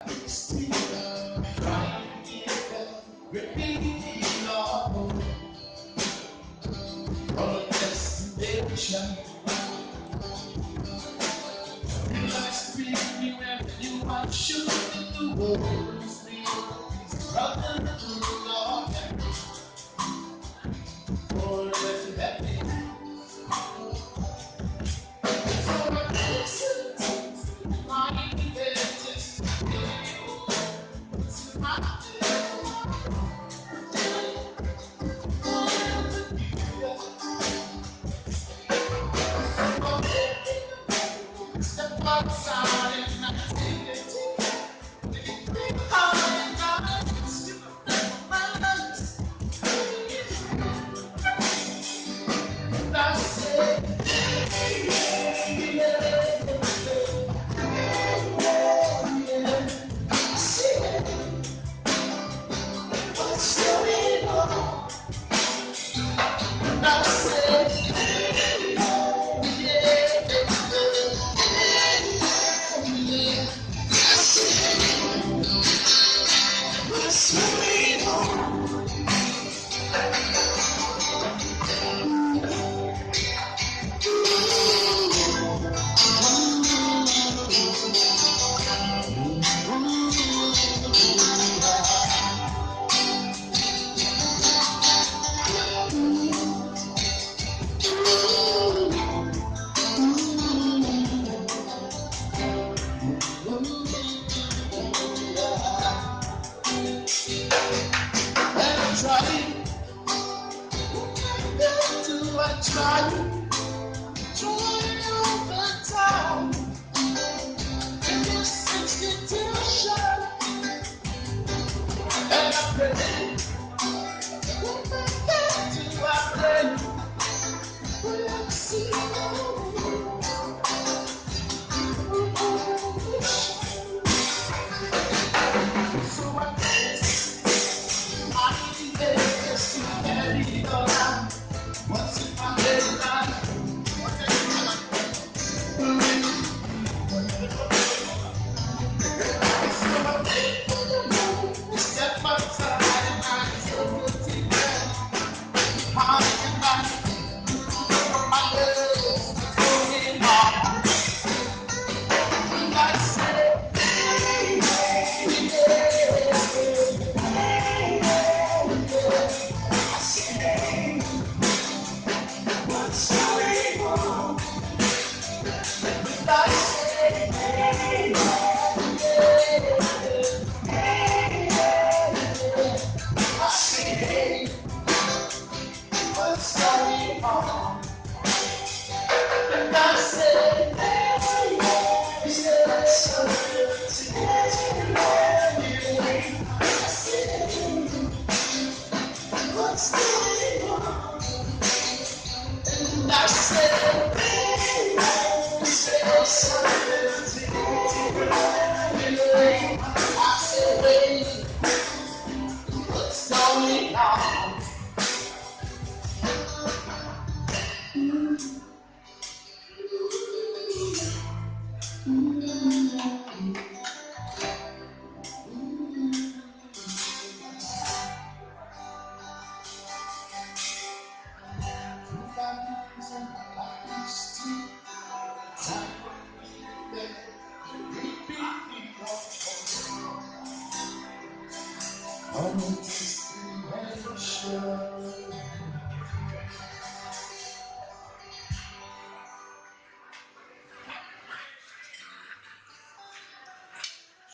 Still trying to get repeat Lord, for a destination. You must be when you are shooting the world. He's running to the Lord, for a happy. So I listen to my just to my step outside and I take it. Trying over time in this institution, and I pray, do I pray, will I see so I guess I need this to carry it around. What's in my head? Step outside and I feel guilty. How can I my love going on? And I say, what's going on? And I say, I say, what's going on? And I say, what's going on? And I say, what's going on? I'm a destination.